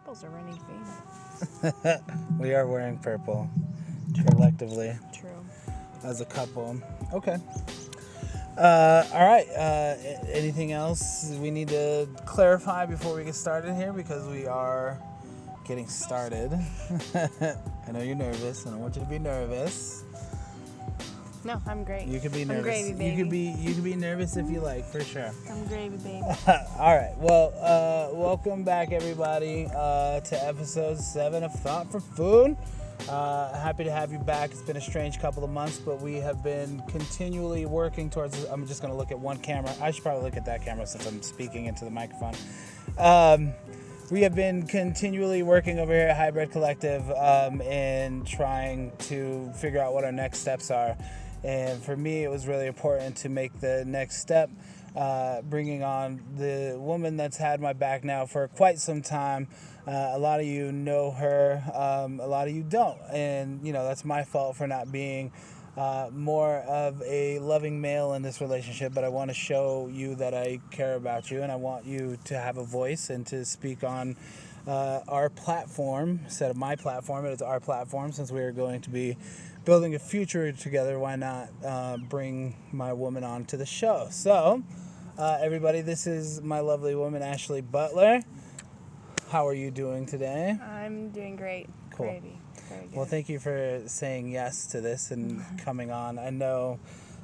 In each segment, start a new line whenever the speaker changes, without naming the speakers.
purple's a running theme.
We are wearing purple, collectively.
True.
As a couple. Okay. All right. Anything else we need to clarify before we get started here? Because we are getting started. I know you're nervous. I don't want you to be nervous.
No, I'm great.
You could be nervous.
I'm gravy, baby.
You could be nervous if you like, for sure.
I'm gravy, baby.
All right. Well, welcome back, everybody, to episode 7 of Thawt for Food. Happy to have you back. It's been a strange couple of months, but we have been continually working towards. I'm just going to look at one camera. I should probably look at that camera since I'm speaking into the microphone. We have been continually working over here at Hybred Collective and trying to figure out what our next steps are. And for me, it was really important to make the next step, bringing on the woman that's had my back now for quite some time. A lot of you know her, a lot of you don't. And, you know, that's my fault for not being more of a loving male in this relationship. But I want to show you that I care about you, and I want you to have a voice and to speak on our platform. Instead of my platform, it's our platform. Since we are going to be building a future together, why not bring my woman on to the show? So, everybody, this is my lovely woman, Ashley Butler. How are you doing today?
I'm doing great.
Cool.
Gravy. Very good.
Well, thank you for saying yes to this and coming on. I know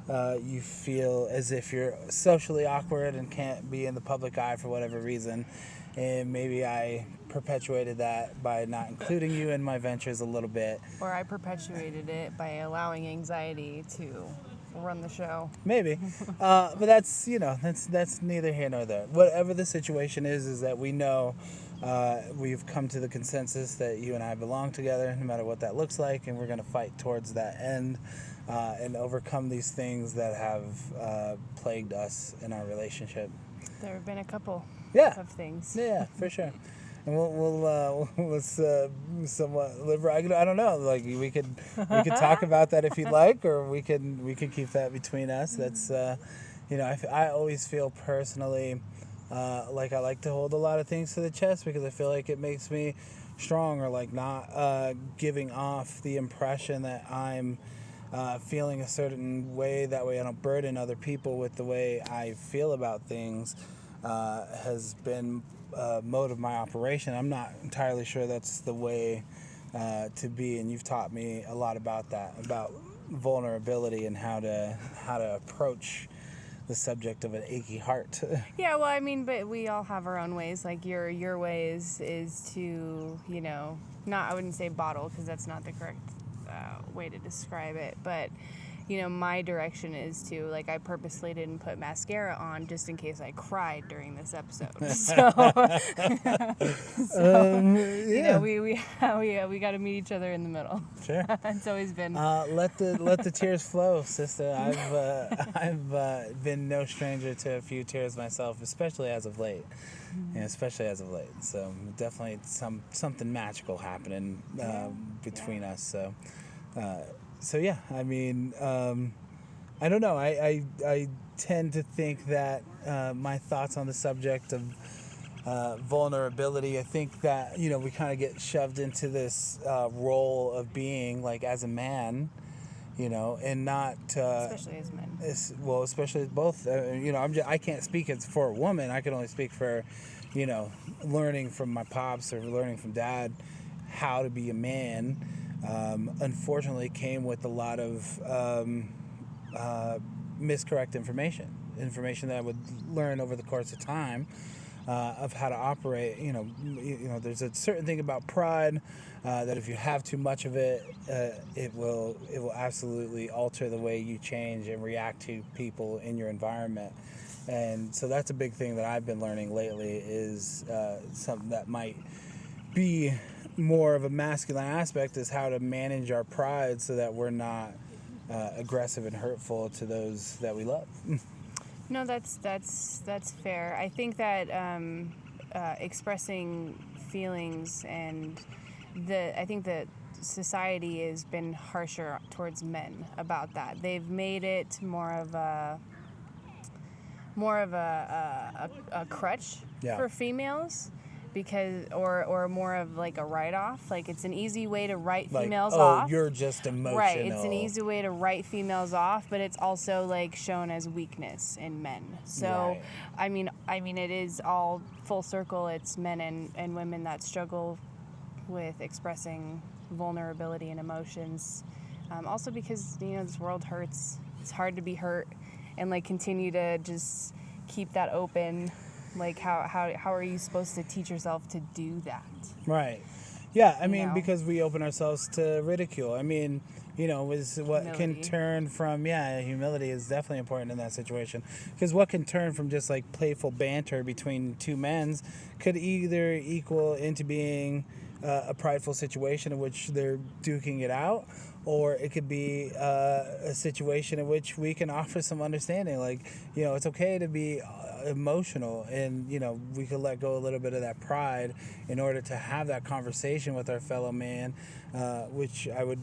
you feel as if you're socially awkward and can't be in the public eye for whatever reason. And maybe I perpetuated that by not including you in my ventures a little bit.
Or I perpetuated it by allowing anxiety to run the show.
Maybe. But that's, you know, that's neither here nor there. Whatever the situation is that we know we've come to the consensus that you and I belong together, no matter what that looks like, and we're going to fight towards that end and overcome these things that have plagued us in our relationship.
There have been a couple of things.
Yeah, for sure. And let's somewhat liberal. I don't know. Like we could talk about that if you'd like, or we could keep that between us. That's you know, I always feel personally like I like to hold a lot of things to the chest because I feel like it makes me strong, or like not giving off the impression that I'm feeling a certain way. That way I don't burden other people with the way I feel about things. Has been mode of my operation. I'm not entirely sure that's the way to be, and you've taught me a lot about that, about vulnerability and how to approach the subject of an achy heart.
Yeah, well, I mean, but we all have our own ways. Like your way is to, you know, not, I wouldn't say bottle because that's not the correct way to describe it, but you know, my direction is to, like, I purposely didn't put mascara on just in case I cried during this episode. You know, we got to meet each other in the middle.
Sure.
It's always been.
Let the tears flow, sister. I've been no stranger to a few tears myself, especially as of late. Yeah, especially as of late. So definitely something magical happening between us. So yeah, I mean, I don't know. I tend to think that my thoughts on the subject of vulnerability, I think that, you know, we kind of get shoved into this role of being like as a man, you know, and not
especially as men.
Especially as both. You know, I can't speak as for a woman. I can only speak for, you know, learning from my pops or learning from dad how to be a man. Unfortunately came with a lot of miscorrect information that I would learn over the course of time of how to operate. You know, there's a certain thing about pride that if you have too much of it, it will absolutely alter the way you change and react to people in your environment. And so that's a big thing that I've been learning lately is something that might be more of a masculine aspect, is how to manage our pride so that we're not aggressive and hurtful to those that we love.
No, that's fair. I think that expressing feelings, and I think that society has been harsher towards men about that. They've made it more of a crutch for females. because or more of like a write-off. Like it's an easy way to write
Like,
females
oh,
off.
you're just emotional.
Right, it's an easy way to write females off, but it's also like shown as weakness in men. So,
Right.
I mean, it is all full circle. It's men and women that struggle with expressing vulnerability and emotions. Also because, you know, this world hurts. It's hard to be hurt and like continue to just keep that open. Like how are you supposed to teach yourself to do that?
Right. Yeah, I mean,
know?
because we open ourselves to ridicule. I mean, you know, is what can
Humility.
turn from, humility is definitely important in that situation. Because what can turn from just like playful banter between two men could either equal into being a prideful situation in which they're duking it out, or it could be a situation in which we can offer some understanding. Like, you know, it's okay to be emotional, and you know, we could let go a little bit of that pride in order to have that conversation with our fellow man, which I would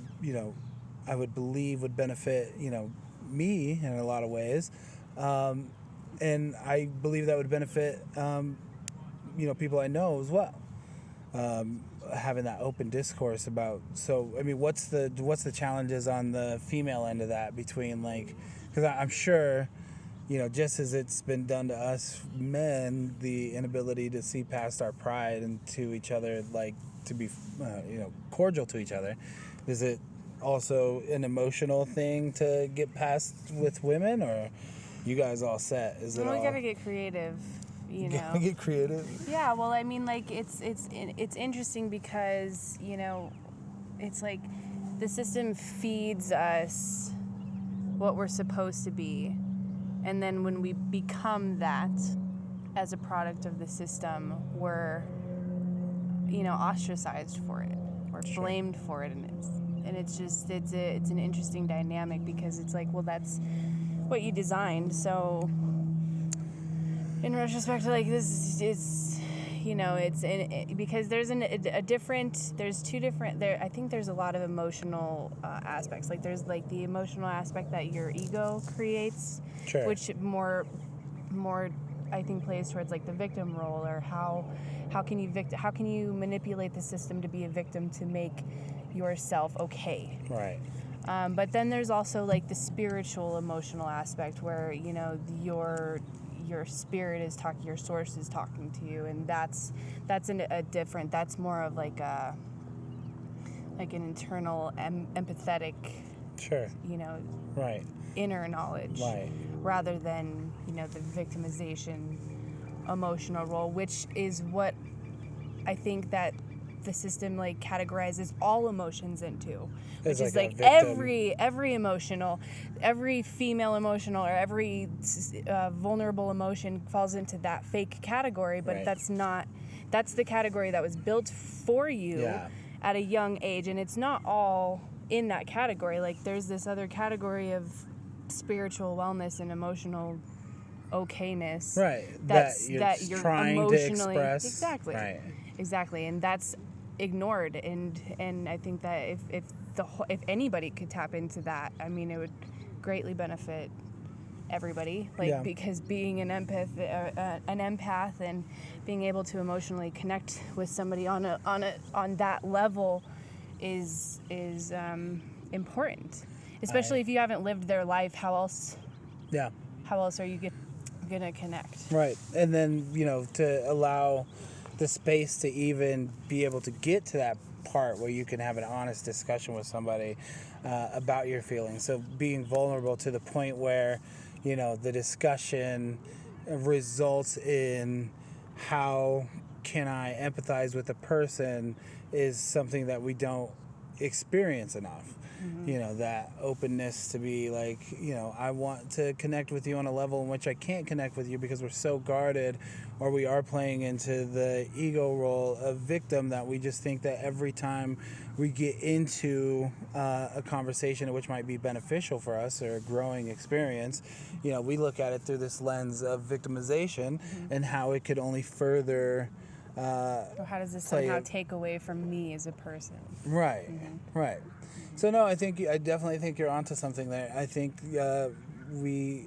believe would benefit, you know, me in a lot of ways, and I believe that would benefit you know, people I know as well, having that open discourse about. So I mean, what's the challenges on the female end of that, between like, because I'm sure, you know, just as it's been done to us men, the inability to see past our pride and to each other, like to be, you know, cordial to each other, is it also an emotional thing to get past with women, or you guys all set? Is it
Well,
all?
we gotta get creative, you know.
Gotta get creative.
Yeah, well, I mean, like it's interesting because, you know, it's like the system feeds us what we're supposed to be, and then when we become that as a product of the system, we're, you know, ostracized for it. We're blamed for it, and it's just it's an interesting dynamic, because it's like, well, that's what you designed. So in retrospect, like, this is, you know, because there's two different there. I think there's a lot of emotional aspects. Like there's like the emotional aspect that your ego creates,
Sure.
which more I think plays towards like the victim role, or how can you manipulate the system to be a victim to make yourself okay.
Right.
But then there's also like the spiritual emotional aspect, where, you know, your spirit is talking, your source is talking to you, and that's more of like an internal empathetic,
Sure.
you know,
Right.
inner knowledge,
Right.
rather than, you know, the victimization emotional role, which is what I think that the system like categorizes all emotions into, which is like every emotional, every female emotional, or every vulnerable emotion falls into that fake category. But
Right.
that's the category that was built for you at a young age, and it's not all in that category. Like there's this other category of spiritual wellness and emotional okayness,
Right.
that you're
trying
emotionally
to express.
exactly.
Right.
Exactly, and that's ignored, and I think that if anybody could tap into that, I mean, it would greatly benefit everybody. Like because being an empath and being able to emotionally connect with somebody on that level is important, especially if you haven't lived their life. How else are you gonna connect?
Right. And then, you know, to allow the space to even be able to get to that part where you can have an honest discussion with somebody about your feelings. So being vulnerable to the point where, you know, the discussion results in how can I empathize with a person is something that we don't experience enough. Mm-hmm. You know, that openness to be like, you know, I want to connect with you on a level in which I can't connect with you because we're so guarded, or we are playing into the ego role of victim, that we just think that every time we get into a conversation which might be beneficial for us or a growing experience, you know, we look at it through this lens of victimization, mm-hmm. and how it could only further
or how does this somehow take away from me as a person?
Right,
mm-hmm.
right. So no, I definitely think you're onto something there. I think we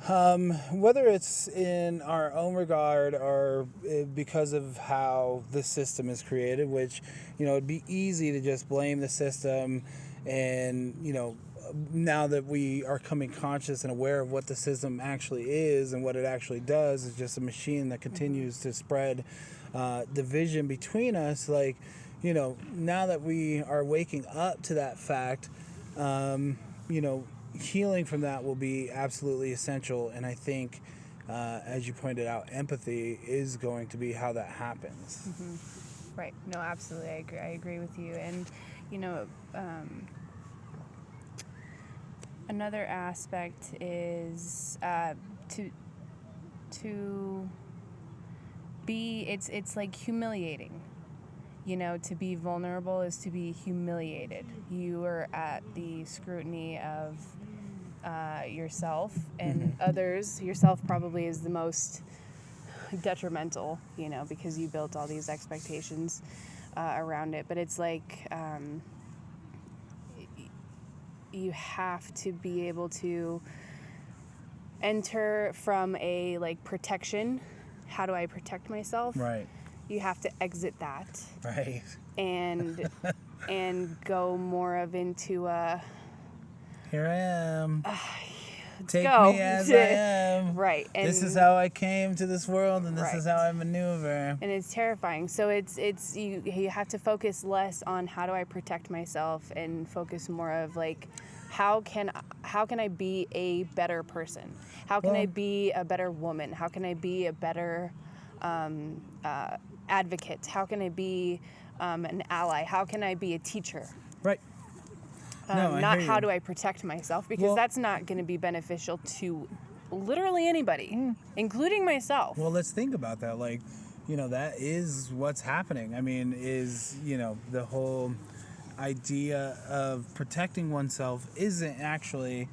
Whether it's in our own regard or because of how the system is created, which, it'd be easy to just blame the system. And, now that we are coming conscious and aware of what the system actually is and what it actually does, is just a machine that continues to spread division between us. Like, now that we are waking up to that fact, healing from that will be absolutely essential. And I think, as you pointed out, empathy is going to be how that happens.
Mm-hmm. Right. No, absolutely. I agree with you. And, another aspect is to be, it's like humiliating. To be vulnerable is to be humiliated. You are at the scrutiny of yourself and others. Yourself probably is the most detrimental, because you built all these expectations around it. But it's like you have to be able to enter from a protection. How do I protect myself?
Right.
You have to exit that.
Right.
And go more of into
here I am. Take
go.
me as I am.
Right. And
this is how I came to this world, and this
right.
is how I maneuver.
And it's terrifying. So it's you have to focus less on how do I protect myself and focus more of how can I be a better person? How can I be a better woman? How can I be a better advocate? How can I be an ally? How can I be a teacher?
Right. No,
not how do I protect myself, because that's not going to be beneficial to literally anybody, including myself.
Well, let's think about that. That is what's happening. I mean, the whole idea of protecting oneself isn't actually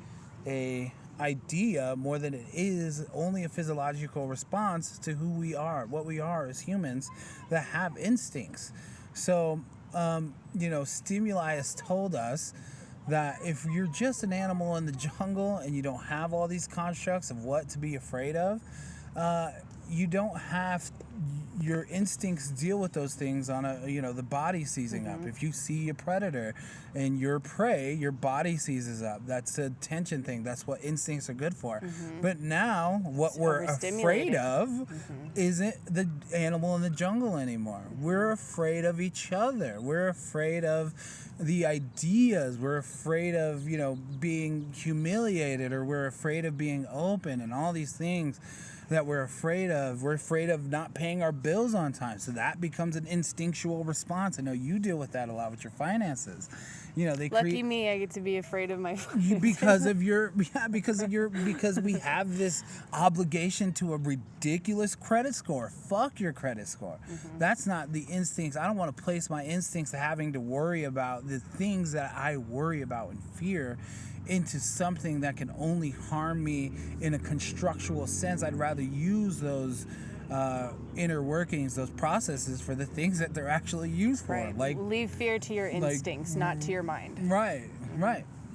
a idea more than it is only a physiological response to who we are, what we are as humans that have instincts. So, stimuli has told us that if you're just an animal in the jungle and you don't have all these constructs of what to be afraid of, you don't have your instincts deal with those things on the body seizing up. If you see a predator and your prey, your body seizes up. That's a tension thing. That's what instincts are good for. But now what we're afraid of isn't the animal in the jungle anymore. We're afraid of each other. We're afraid of the ideas. We're afraid of, being humiliated, or we're afraid of being open, and all these things that we're afraid of. We're afraid of not paying our bills on time. So that becomes an instinctual response. I know you deal with that a lot with your finances.
Lucky me, I get to be afraid of my finances.
because we have this obligation to a ridiculous credit score. Fuck your credit score. That's not the instincts. I don't want to place my instincts having to worry about the things that I worry about and fear into something that can only harm me in a constructual sense. I'd rather use those inner workings, those processes, for the things that they're actually used for.
Right. Leave fear to your instincts, not to your mind.
Right.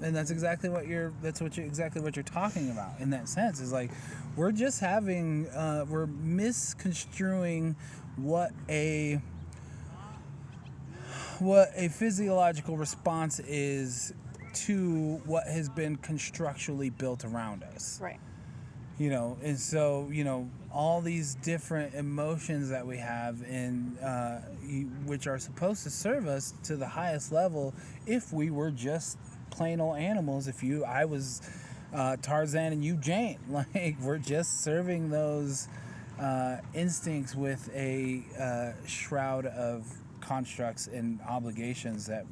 And that's exactly what you're talking about in that sense. Is we're just having we're misconstruing what a physiological response is to what has been constructually built around us.
Right.
And so, all these different emotions that we have, and which are supposed to serve us to the highest level if we were just plain old animals. I was Tarzan and you Jane. We're just serving those instincts with a shroud of constructs and obligations that,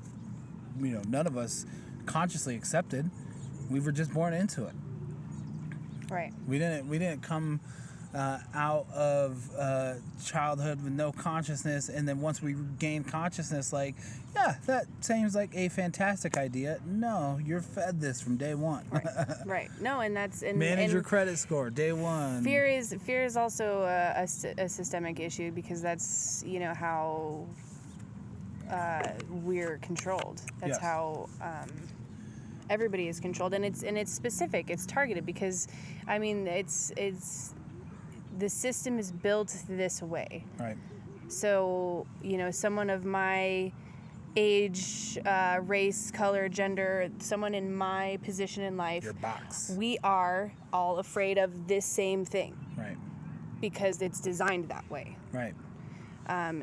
none of us consciously accepted. We were just born into it.
Right.
We didn't come out of childhood with no consciousness, and then once we gained consciousness, that seems like a fantastic idea. No, you're fed this from day one.
Right. No, and that's
manage your credit score day one.
Fear is also a systemic issue, because that's how we're controlled. That's how Everybody is controlled, and it's specific. It's targeted because, I mean, it's the system is built this way.
Right.
So, you know, someone of my age, race, color, gender, someone in my position in life,
Your box.
we are all afraid of this same thing.
Right.
Because it's designed that way.
Right.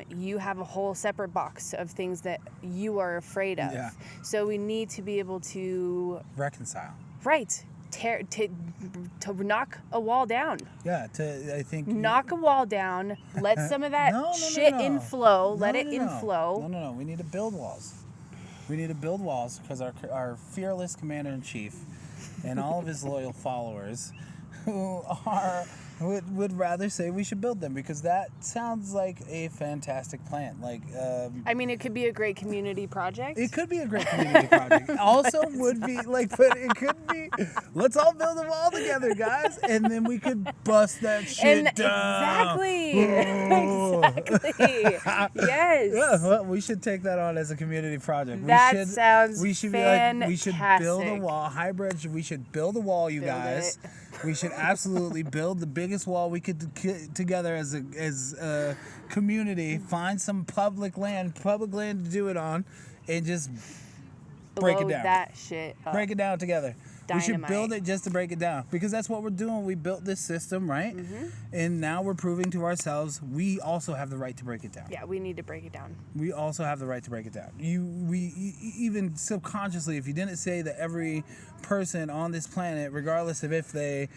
You have a whole separate box of things that you are afraid of.
Yeah.
So we need to be able to
Reconcile.
right to knock a wall down.
Yeah. I think.
Knock a wall down. Let some of that
No.
shit inflow. Let it
No.
inflow.
No. We need to build walls. We need to build walls because our fearless commander-in-chief and all of his loyal followers who would rather say we should build them, because that sounds like a fantastic plan. Like,
I mean, it could be a great community project.
it could be a great community project. Also, would be like, but it could be. Let's all build a wall together, guys, and then we could bust that shit down.
Exactly. Yes.
Yeah, well, we should take that on as a community project.
That sounds
We should
fantastic.
be like, we should build a wall. Hybrid. We should build a wall, you
Build
guys.
it.
We should absolutely build the biggest wall we could together as a community. Find some public land to do it on, and just break it
Blow
down.
that shit up.
Break it down together. We should
Dynamite.
build it just to break it down, because that's what we're doing. We built this system, right?
Mm-hmm.
And now we're proving to ourselves we also have the right to break it down.
Yeah, we need to break it down.
We also have the right to break it down. Even subconsciously, if you didn't say that every person on this planet, regardless of if they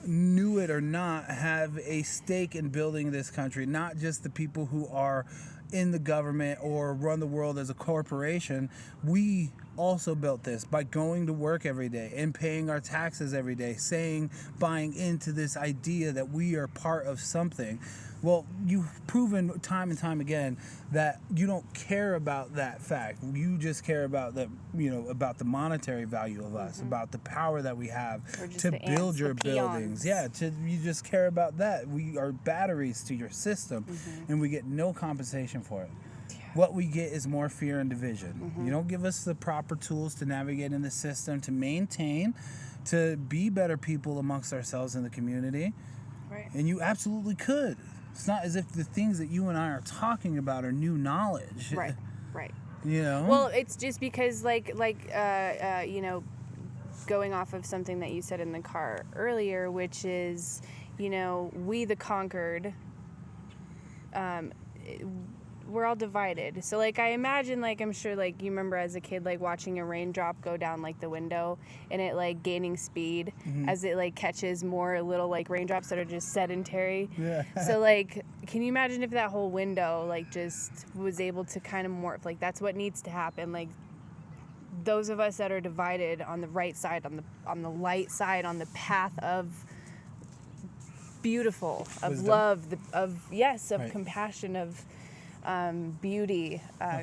knew it or not, have a stake in building this country, not just the people who are in the government or run the world as a corporation. We also built this by going to work every day and paying our taxes every day, buying into this idea that we are part of something. Well, you've proven time and time again that you don't care about that fact. You just care about about the monetary value of us, about the power that we have
Or just
to
the
build
ants,
your
the
buildings.
peons.
Yeah, you just care about that. We are batteries to your system, and we get no compensation for it. What we get is more fear and division. You don't give us the proper tools to navigate in the system, to maintain, to be better people amongst ourselves in the community.
Right.
And you absolutely could. It's not as if the things that you and I are talking about are new knowledge.
Right. Right.
You know?
Well, it's just because, like, you know, going off of something that you said in the car earlier, which is, you know, we the conquered, we're all divided. So, like, I imagine, like, I'm sure, like, you remember as a kid, like, watching a raindrop go down, like, the window, and it, like, gaining speed as it, like, catches more little, like, raindrops that are just sedentary.
Yeah.
So, like, can you imagine if that whole window, like, just was able to kind of morph? Like, that's what needs to happen. Like, those of us that are divided on the right side, on the light side, on the path of beautiful, of
Wisdom.
love, of
Right.
compassion, of beauty,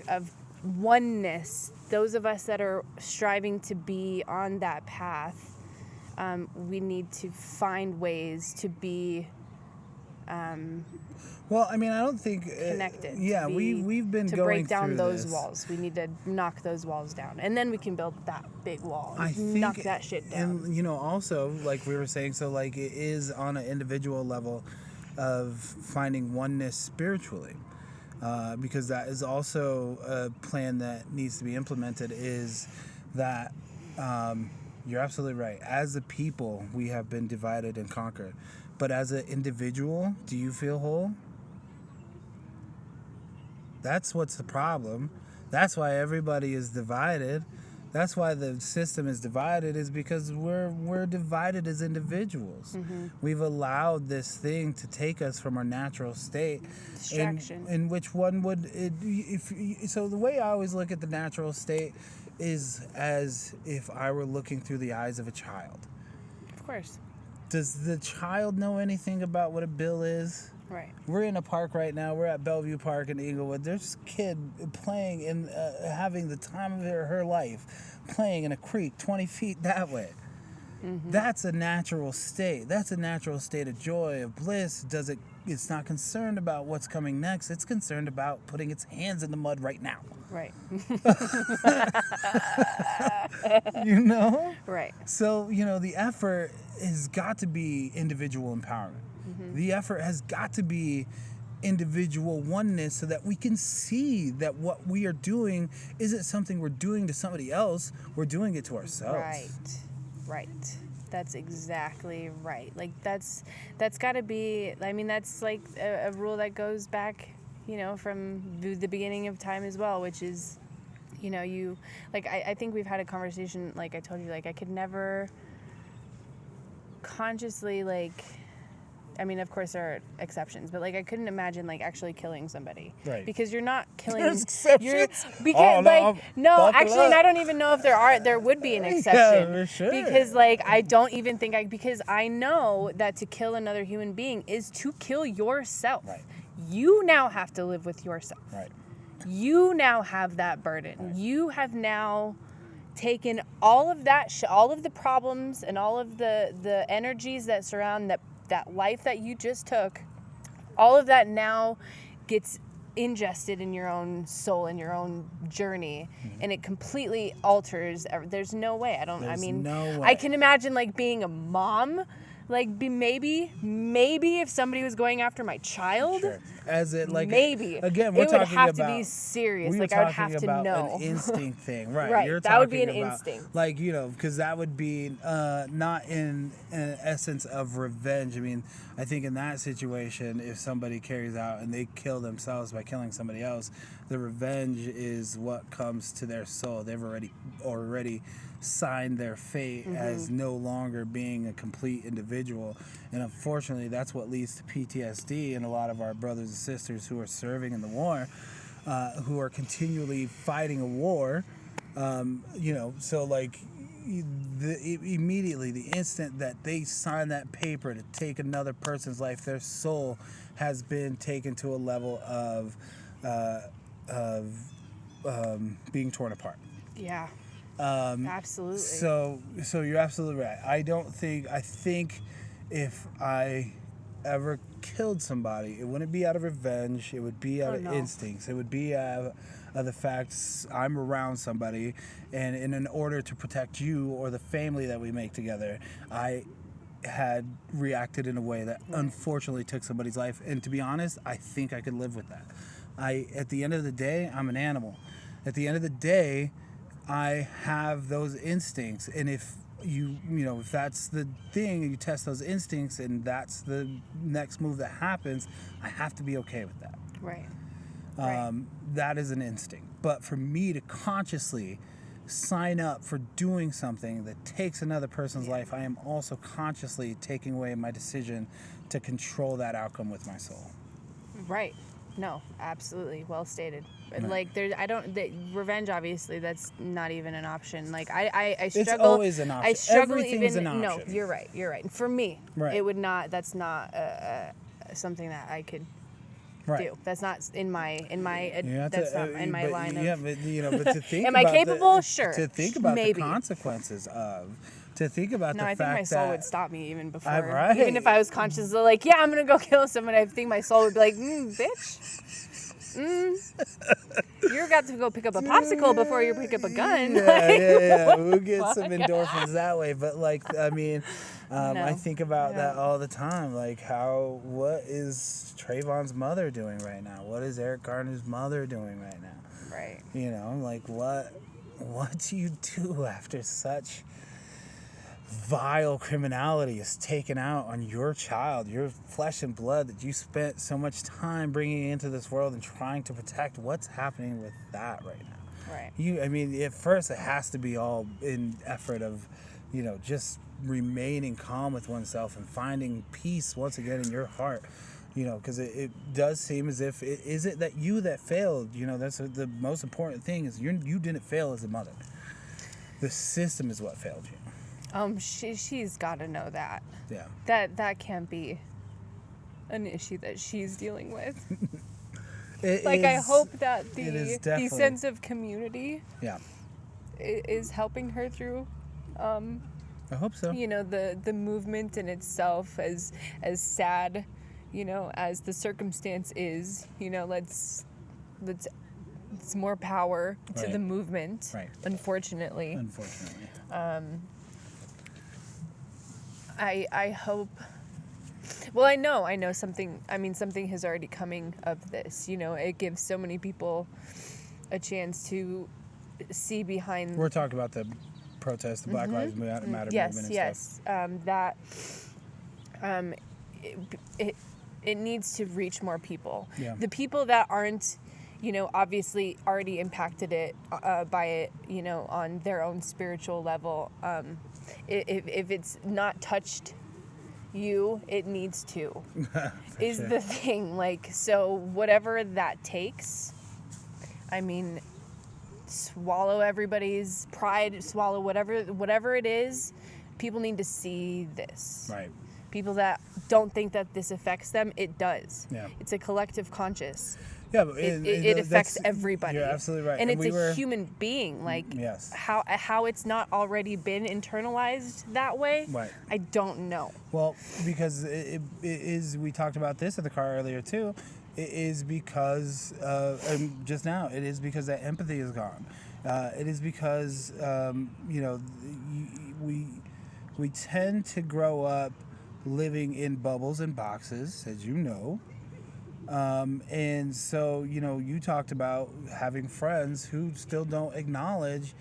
of oneness. Those of us that are striving to be on that path, we need to find ways to be
Well, I mean, I don't think
connected.
Yeah,
to be,
we've been
to
going
break down
through
those
this.
walls. We need to knock those walls down, and then we can build that big wall.
I think,
knock that shit down.
And also, like we were saying, so like it is on an individual level of finding oneness spiritually, because that is also a plan that needs to be implemented. Is that you're absolutely right. As a people, we have been divided and conquered, but as an individual, do you feel whole? That's what's the problem. That's why everybody is divided. That's why the system is divided, is because we're divided as individuals. We've allowed this thing to take us from our natural state.
Distraction.
In which one would, so the way I always look at the natural state is as if I were looking through the eyes of a child.
Of course.
Does the child know anything about what a bill is?
Right.
We're in a park right now. We're at Belleview Park in Englewood. There's a kid playing and having the time of her life, playing in a creek 20 feet that way. That's a natural state. That's a natural state of joy, of bliss. It's not concerned about what's coming next. It's concerned about putting its hands in the mud right now.
Right.
You know?
Right.
So, the effort has got to be individual empowerment. The effort has got to be individual oneness so that we can see that what we are doing isn't something we're doing to somebody else. We're doing it to ourselves.
Right. That's exactly right. Like that's got to be, I mean, that's like a rule that goes back, from the beginning of time as well, which is, I think we've had a conversation, like I told you, like I could never consciously, I mean, of course there are exceptions, but I couldn't imagine actually killing somebody,
right?
Because you're not killing.
There's exceptions.
Actually, and I don't even know if there would be an exception.
Yeah, for sure.
Because I don't even think because I know that to kill another human being is to kill yourself.
Right.
You now have to live with yourself.
Right.
You now have that burden.
Right.
You have now taken all of that, all of the problems and all of the energies that surround that life that you just took, all of that now gets ingested in your own soul, in your own journey, and it completely alters. There's no way. No way. I can imagine being a mom, maybe if somebody was going after my child.
Sure. As it
maybe
again, we're
it
talking
would have
about,
to be serious.
We
I would have to know.
An instinct thing, right?
Right.
You're
that would be an
about,
instinct.
Because that would be not in an essence of revenge. I mean, I think in that situation, if somebody carries out and they kill themselves by killing somebody else, the revenge is what comes to their soul. They've already signed their fate as no longer being a complete individual, and unfortunately that's what leads to PTSD in a lot of our brothers and sisters who are serving in the war, who are continually fighting a war, immediately the instant that they sign that paper to take another person's life, their soul has been taken to a level of being torn apart.
Yeah. Absolutely.
So you're absolutely right. I think if I ever killed somebody, it wouldn't be out of revenge. It would be out of instincts. It would be out of the facts I'm around somebody, and in order to protect you or the family that we make together, I had reacted in a way that unfortunately took somebody's life. And to be honest, I think I could live with that. At the end of the day, I'm an animal. At the end of the day, I have those instincts, and if if that's the thing, you test those instincts, and that's the next move that happens, I have to be okay with that.
Right.
That is an instinct. But for me to consciously sign up for doing something that takes another person's life, I am also consciously taking away my decision to control that outcome with my soul.
Right. No, absolutely. Well stated.
Right.
Revenge, obviously, that's not even an option. I struggle.
It's always an option.
I struggle
Everything's an option.
No, you're right. For me,
right.
It would not, that's not something that I could do. That's not in my line of.
Yeah, but to think
am I capable? Sure.
To think about
maybe.
the consequences of. To think about the fact that...
No, I think my soul would stop me even before.
Right.
Even if I was conscious of I'm going to go kill someone, I think my soul would be like, bitch. You're got to go pick up a popsicle before you pick up a gun.
Yeah. We'll get some endorphins that way. But
No.
I think about that all the time. What is Trayvon's mother doing right now? What is Eric Garner's mother doing right now?
Right.
What do you do after such vile criminality is taken out on your child, your flesh and blood that you spent so much time bringing into this world and trying to protect? What's happening with that right now?
Right.
At first it has to be all in effort of, just remaining calm with oneself and finding peace once again in your heart, because it does seem as if is it that you that failed? That's the most important thing is you didn't fail as a mother. The system is what failed you.
She's got to know that.
Yeah.
That can't be an issue that she's dealing with. I hope that the sense of community
yeah
is helping her through
I hope so.
You know, the movement in itself, as sad, you know, as the circumstance is, you know, let's it's more power to the movement.
Right.
Unfortunately. I hope. Well, I know something. I mean, something has already coming of this. You know, it gives so many people a chance to see behind.
We're talking about the protest, the Black Lives Matter movement and stuff.
It needs to reach more people.
Yeah.
The people that aren't, you know, obviously already impacted by it, you know, on their own spiritual level. If it's not touched you, it needs to. Is the thing. Like, so whatever that takes, I mean, swallow everybody's pride, swallow whatever it is. People need to see this.
Right.
People that don't think that this affects them, it does.
Yeah.
It's a collective conscious.
Yeah, but
it affects everybody.
You're absolutely right.
And it's a human being. Like,
yes.
how it's not already been internalized that way,
right.
I don't know.
Well, because it is, we talked about this in the car earlier too, it is because, just now, it is because that empathy is gone. It is because, you know, we tend to grow up living in bubbles and boxes, as you know. And so, you know, you talked about having friends who still don't acknowledge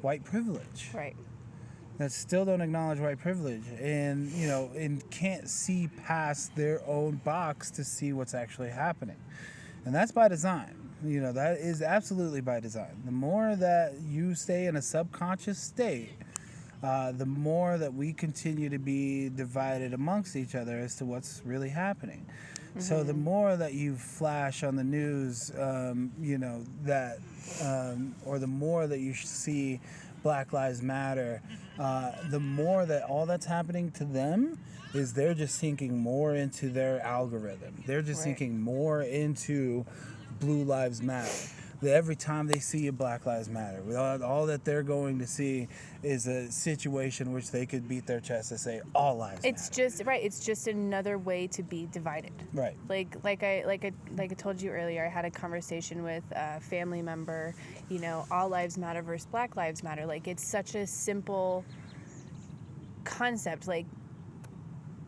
white privilege.
Right.
That still don't acknowledge white privilege and, you know, and can't see past their own box to see what's actually happening. And that's by design. You know, that is absolutely by design. The more that you stay in a subconscious state, the more that we continue to be divided amongst each other as to what's really happening. Mm-hmm. So the more that you flash on the news, you know, that, or the more that you see Black Lives Matter, the more that all that's happening to them is they're just sinking more into their algorithm. They're just sinking more into Blue Lives Matter. That every time they see a Black Lives Matter, all that they're going to see is a situation which they could beat their chest to say all lives matter.
It's just another way to be divided.
Right.
Like I told you earlier, I had a conversation with a family member. You know, all lives matter versus Black Lives Matter. Like, it's such a simple concept. Like,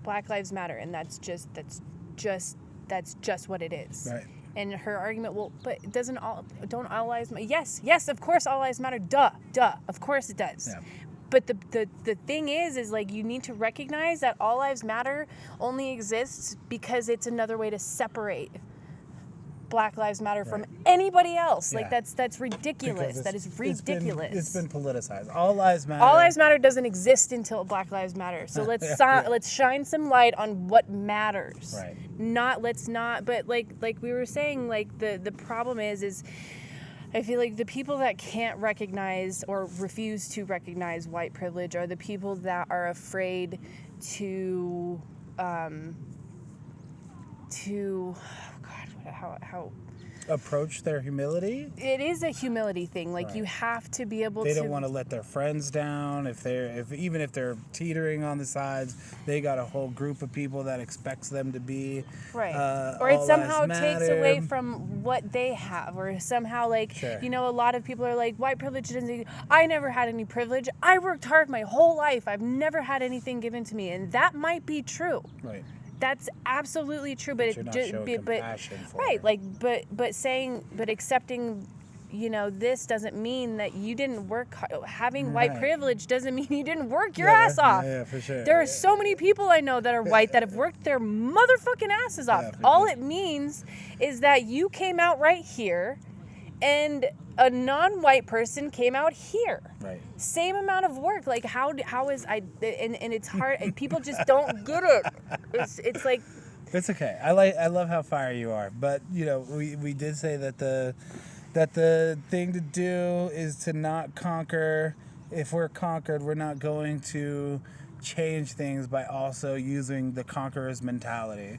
Black Lives Matter, and that's just what it is.
Right.
And her argument, well, but don't all lives matter? Yes, of course all lives matter. Duh, of course it does. Yeah. But the thing is like, you need to recognize that all lives matter only exists because it's another way to separate Black Lives Matter from anybody else. Yeah. Like, that's ridiculous. That is ridiculous.
It's been politicized. All lives matter.
All lives matter doesn't exist until Black Lives Matter. So let's shine some light on what matters.
Right.
But like we were saying, like the problem is I feel like the people that can't recognize or refuse to recognize white privilege are the people that are afraid to how
approach their humility.
It is a humility thing. Like, you have to be able
to. They don't want to let their friends down. Even if they're teetering on the sides, they got a whole group of people that expects them to be
right. Or it somehow takes away from what they have, or somehow, like, you know, a lot of people are like, white privilege doesn't. I never had any privilege. I worked hard my whole life. I've never had anything given to me, and that might be true.
Right.
That's absolutely true, but
you're not showing compassion for
right,
it.
like, but accepting, you know, this doesn't mean that you didn't work. Having white privilege doesn't mean you didn't work your ass off.
Yeah, for sure.
There are so many people I know that are white that have worked their motherfucking asses off. All it means is that you came out right here, and a non-white person came out here.
Right.
Same amount of work. Like, how is and it's hard, and people just don't get it. It's like,
it's okay. I love how fire you are, but you know, we did say that the thing to do is to not conquer. If we're conquered, we're not going to change things by also using the conqueror's mentality.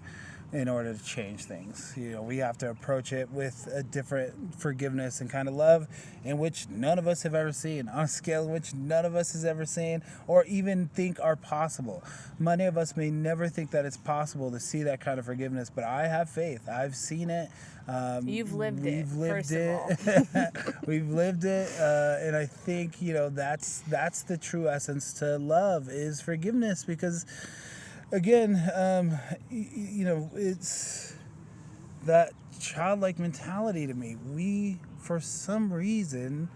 in order to change things. You know, we have to approach it with a different forgiveness and kind of love in which none of us have ever seen, on a scale in which none of us has ever seen or even think are possible. Many of us may never think that it's possible to see that kind of forgiveness, but I have faith. I've seen it.
You've lived it, first of all.
We've lived it, and I think, you know, that's the true essence to love, is forgiveness, because again, you know, it's that childlike mentality to me. We, for some reason,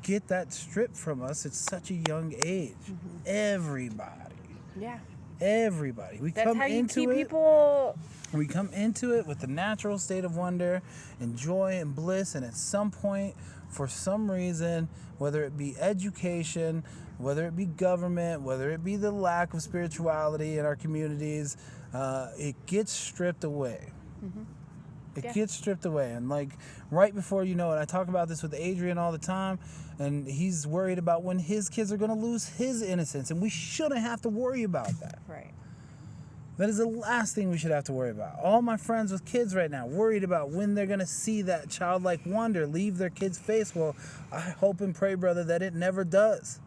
get that stripped from us at such a young age. Everybody.
Yeah.
Everybody.
That's how you keep people.
We come into it with the natural state of wonder and joy and bliss, and at some point, for some reason, whether it be education, whether it be government, whether it be the lack of spirituality in our communities, it gets stripped away. It gets stripped away. And like right before you know it, I talk about this with Adrian all the time, and he's worried about when his kids are going to lose his innocence, and we shouldn't have to worry about that.
Right.
That is the last thing we should have to worry about. All my friends with kids right now worried about when they're going to see that childlike wonder leave their kid's face. Well, I hope and pray, brother, that it never does.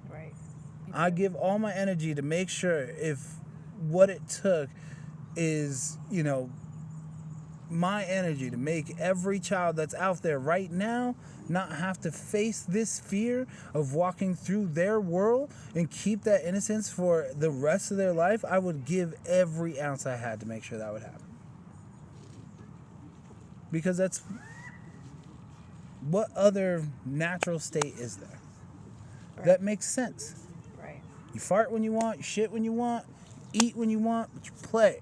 Right.
I give all my energy to make sure, if what it took is, you know, my energy to make every child that's out there right now not have to face this fear of walking through their world and keep that innocence for the rest of their life, I would give every ounce I had to make sure that would happen. Because that's, what other natural state is there?
Right.
That makes sense.
Right.
You fart when you want, you shit when you want, eat when you want, but you play.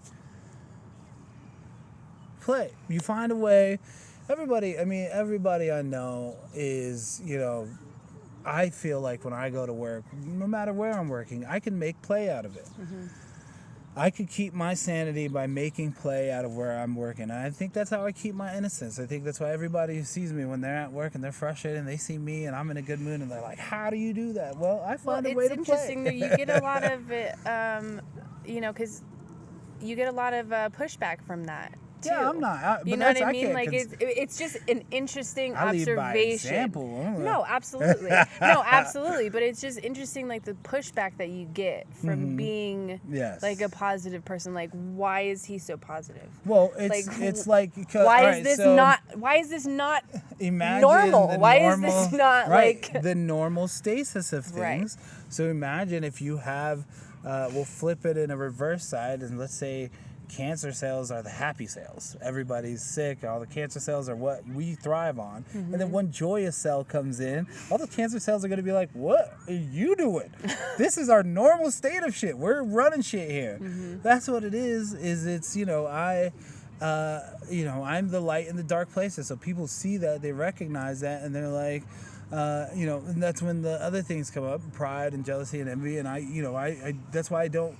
Play. You find a way. Everybody I know is, you know, I feel like when I go to work, no matter where I'm working, I can make play out of it. I could keep my sanity by making play out of where I'm working. And I think that's how I keep my innocence. I think that's why everybody who sees me when they're at work and they're frustrated and they see me and I'm in a good mood and they're like, how do you do that? Well, I find a way to play.
It's interesting that you get a lot of it, you know, because you get a lot of pushback from that. Too.
Yeah, I'm not.
You know what I mean? Like it's just an interesting observation.
By example.
No, absolutely. No, absolutely. But it's just interesting, like the pushback that you get from being like a positive person. Like, why is he so positive?
Well, it's like
why is this not normal? Why is this not like
the normal stasis of things?
Right.
So imagine if you have, we'll flip it in a reverse side, and let's say cancer cells are the happy cells. Everybody's sick. All the cancer cells are what we thrive on. And then one joyous cell comes in. All the cancer cells are going to be like, what are you doing? This is our normal state of shit. We're running shit here. That's what it is it's, you know, I'm the light in the dark places. So people see that, they recognize that, and they're like, you know, and that's when the other things come up, pride and jealousy and envy. And I that's why I don't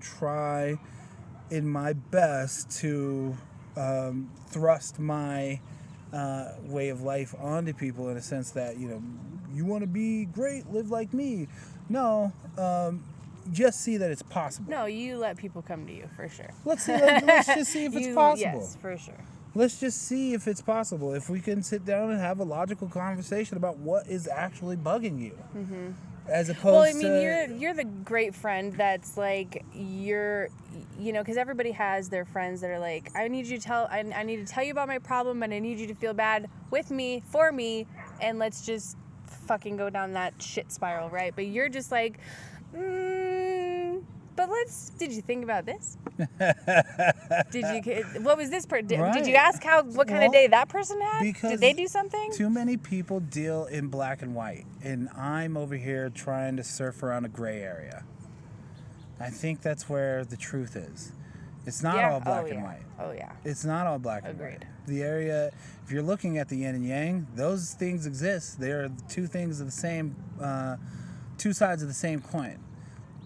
try in my best to thrust my way of life onto people, in a sense that, you know, you want to be great, live like me. No, just see that it's possible.
No, you let people come to you, for sure.
Let's just see if it's possible.
Yes, for sure.
Let's just see if it's possible. If we can sit down and have a logical conversation about what is actually bugging you. As opposed to...
Well, I mean, you're the great friend that's like, you know, because everybody has their friends that are like, I need to tell you about my problem, but I need you to feel bad with me, for me, and let's just fucking go down that shit spiral, right? But you're just like, but did you think about this? What was this person? Did you ask what kind of day that person had? Did they do something?
Too many people deal in black and white, and I'm over here trying to surf around a gray area. I think that's where the truth is. It's not all black and white.
Oh, yeah.
It's not all black and white.
Agreed.
The area, if you're looking at the yin and yang, those things exist. They are two things of the same, two sides of the same coin.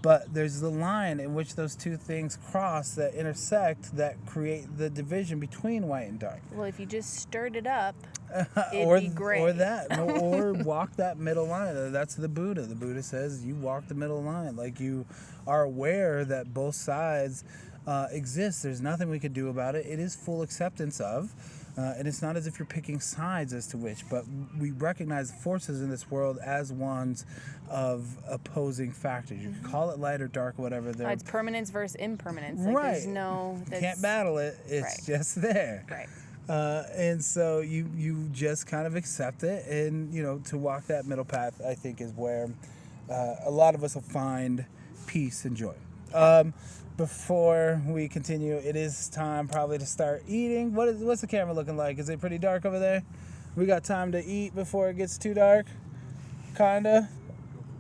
But there's the line in which those two things cross, that intersect, that create the division between white and dark.
Well, if you just stirred it up, it'd be great.
Or walk that middle line. That's the Buddha. The Buddha says you walk the middle line. Like, you are aware that both sides exist. There's nothing we could do about it. It is full acceptance of. And it's not as if you're picking sides as to which, but we recognize forces in this world as ones of opposing factors. You can call it light or dark, whatever.
It's permanence versus impermanence. Like,
right.
There's no...
You can't battle it. It's
right.
just there.
Right.
And so you just kind of accept it. And, to walk that middle path, I think, is where a lot of us will find peace and joy. Before we continue, it is time probably to start eating. What's the camera looking like? Is it pretty dark over there? We got time to eat before it gets too dark? Kinda?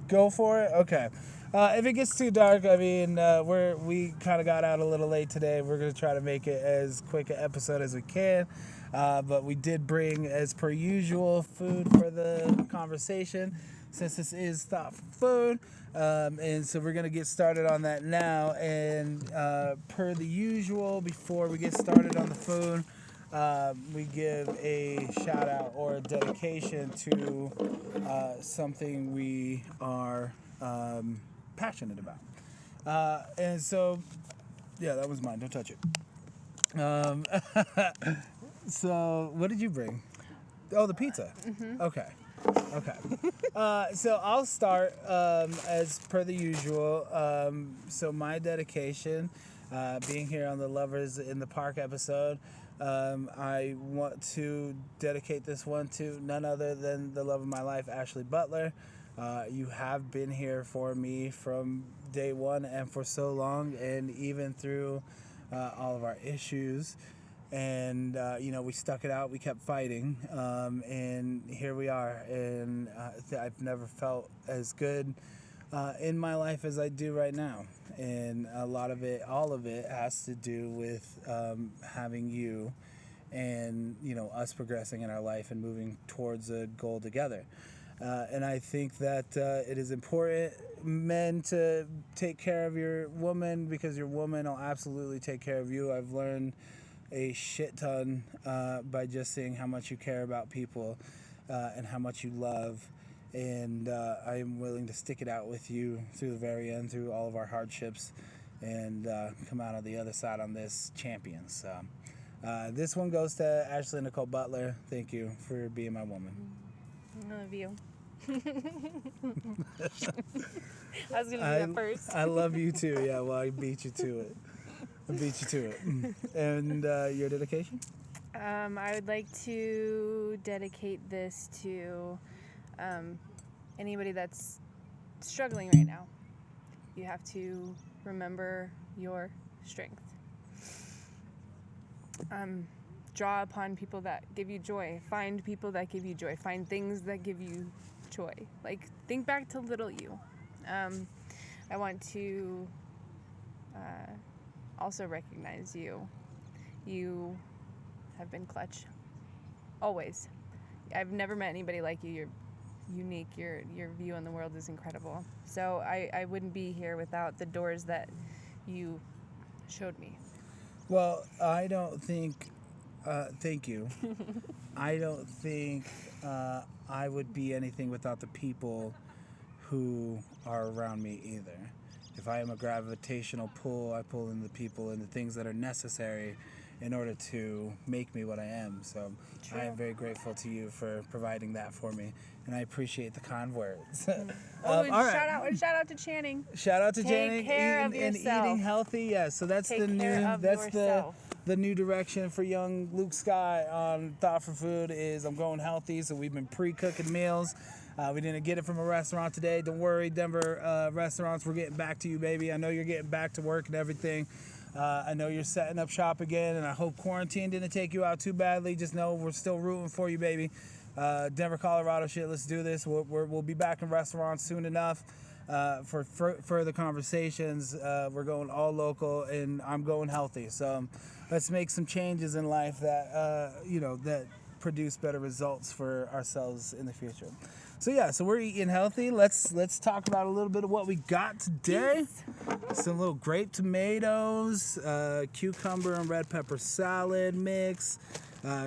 Go for it? Okay. If it gets too dark, I mean, we kind of got out a little late today. We're going to try to make it as quick an episode as we can. But we did bring, as per usual, food for the conversation, since this is Thawt for Food. And so we're going to get started on that now. And per the usual, before we get started on the food, we give a shout out or a dedication to something we are passionate about. And so, yeah, that was mine. Don't touch it. So what did you bring? Oh, the pizza. Mm-hmm. Okay. So I'll start as per the usual. So my dedication, being here on the Lovers in the Park episode, I want to dedicate this one to none other than the love of my life, Ashley Butler. You have been here for me from day one and for so long, and even through all of our issues. And, we stuck it out. We kept fighting. And here we are. And I've never felt as good in my life as I do right now. And a lot of it, all of it, has to do with having you and, us progressing in our life and moving towards a goal together. And I think that it is important, men, to take care of your woman, because your woman will absolutely take care of you. I've learned a shit ton by just seeing how much you care about people and how much you love. And I am willing to stick it out with you through the very end, through all of our hardships, and come out on the other side on this champion. So this one goes to Ashley Nicole Butler. Thank you for being my woman.
I love you. I was going to do that first.
I love you too. Yeah, well, I beat you to it. And your dedication?
I would like to dedicate this to anybody that's struggling right now. You have to remember your strength. Draw upon people that give you joy. Find people that give you joy. Find things that give you joy. Like, think back to little you. I want to also recognize you. You have been clutch. Always. I've never met anybody like you. You're unique. Your view on the world is incredible. So I wouldn't be here without the doors that you showed me.
Well, I don't think... thank you. I don't think I would be anything without the people who are around me either. If I am a gravitational pull, I pull in the people and the things that are necessary in order to make me what I am. So
True.
I am very grateful to you for providing that for me, and I appreciate the kind words.
All right. Shout out to Channing.
Shout out to Channing.
Take care of yourself.
And eating healthy. Yeah, so that's
Take
the new.
care of
That's
yourself.
the new direction for young Luke Skyy on Thawt for Food is I'm going healthy. So we've been pre-cooking meals. We didn't get it from a restaurant today. Don't worry, Denver restaurants, we're getting back to you, baby. I know you're getting back to work and everything. I know you're setting up shop again, and I hope quarantine didn't take you out too badly. Just know we're still rooting for you, baby. Denver, Colorado shit, let's do this. We'll be back in restaurants soon enough for further conversations. We're going all local, and I'm going healthy. So let's make some changes in life that, that produce better results for ourselves in the future. So yeah, so we're eating healthy. Let's talk about a little bit of what we got today. Some little grape tomatoes, cucumber and red pepper salad mix.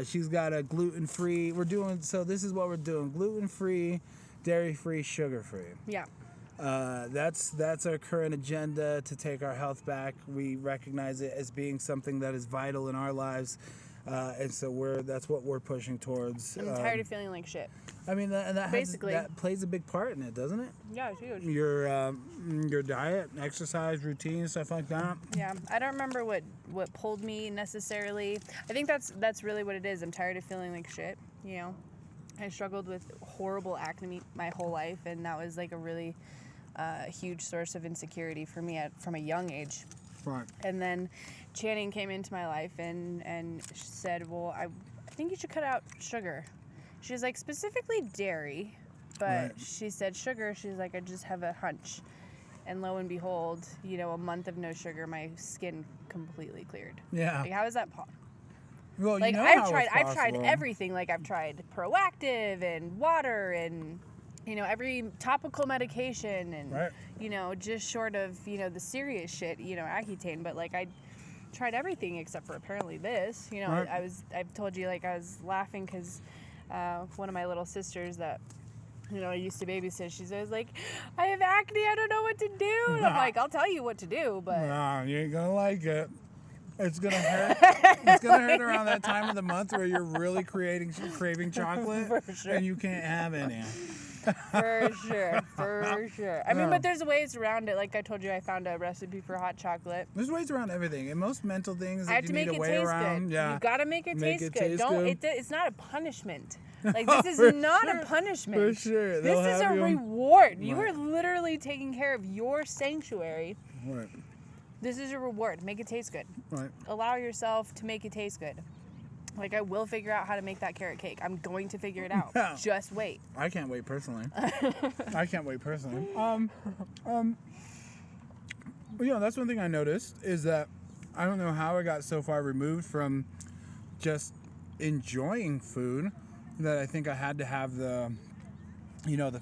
She's got a gluten-free. This is what we're doing: gluten-free, dairy-free, sugar-free.
Yeah.
That's our current agenda to take our health back. We recognize it as being something that is vital in our lives, and so that's what we're pushing towards.
I'm tired of feeling like shit.
I mean, that
Basically.
plays a big part in it, doesn't it?
Yeah, it's huge.
Your diet, exercise, routine, stuff like that.
Yeah, I don't remember what pulled me necessarily. I think that's really what it is. I'm tired of feeling like shit. You know, I struggled with horrible acne my whole life, and that was like a really huge source of insecurity for me from a young age.
Right.
And then Channing came into my life and said, well, I think you should cut out sugar. She was like, specifically dairy, but
Right.
she said sugar. She's like, I just have a hunch. And lo and behold, you know, a month of no sugar, my skin completely cleared.
Yeah.
Like, how is that possible?
Well,
Like,
you know
I've tried everything. Like, I've tried Proactive and water and, you know, every topical medication and,
Right.
you know, just short of, you know, the serious shit, you know, Accutane. But, like, I tried everything except for apparently this. You know,
Right.
I've told you, like, I was laughing because one of my little sisters that, you know, I used to babysit, she's always like, I have acne, I don't know what to do. And I'm like, I'll tell you what to do, but...
Nah, you ain't gonna like it. It's gonna hurt. It's gonna hurt around that time of the month where you're really craving chocolate,
For sure.
and you can't have any.
For sure. I mean, but there's ways around it. Like I told you, I found a recipe for hot chocolate.
There's ways around everything, and most mental things
I
that
have
you
to
need
make
a
it
way
taste
around.
good.
Yeah,
You gotta make it taste good.
good.
It's not a punishment. Like, this is not a punishment.
For sure.
This is a reward. You are literally taking care of your sanctuary.
Right.
This is a reward. Make it taste good.
Right.
Allow yourself to make it taste good. Like, I will figure out how to make that carrot cake. I'm going to figure it out.
Yeah.
Just wait.
I can't wait personally. You know, that's one thing I noticed is that I don't know how I got so far removed from just enjoying food that I think I had to have the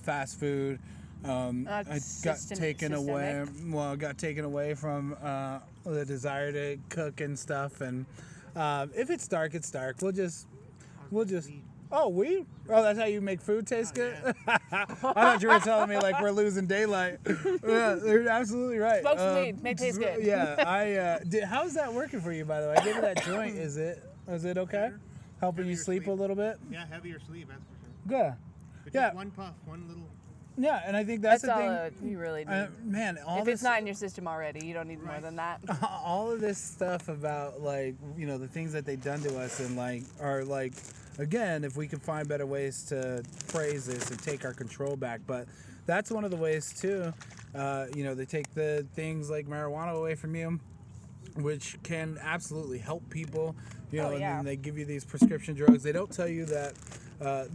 fast food. I got taken away. Well, I got taken away from the desire to cook and stuff. And if it's dark, it's dark. We'll just. Oh, weed? Oh, that's how you make food taste good? Yeah. I thought you were telling me like we're losing daylight. Yeah, you're absolutely right.
Smoke some weed, make it taste good.
Yeah, how's that working for you, by the way? I gave you that joint. Is it okay? Helping you sleep a little bit?
Yeah, heavier sleep, that's for sure.
Good.
But
Yeah.
just one puff, one little...
Yeah, and I think that's the
all
thing.
you really need.
Man,
If it's not in your system already, you don't need more than that.
all of this stuff about like, you know, the things that they've done to us and like are like, again, if we can find better ways to phrase this and take our control back. But that's one of the ways too. You know, they take the things like marijuana away from you, which can absolutely help people. You know, and then they give you these prescription drugs. They don't tell you that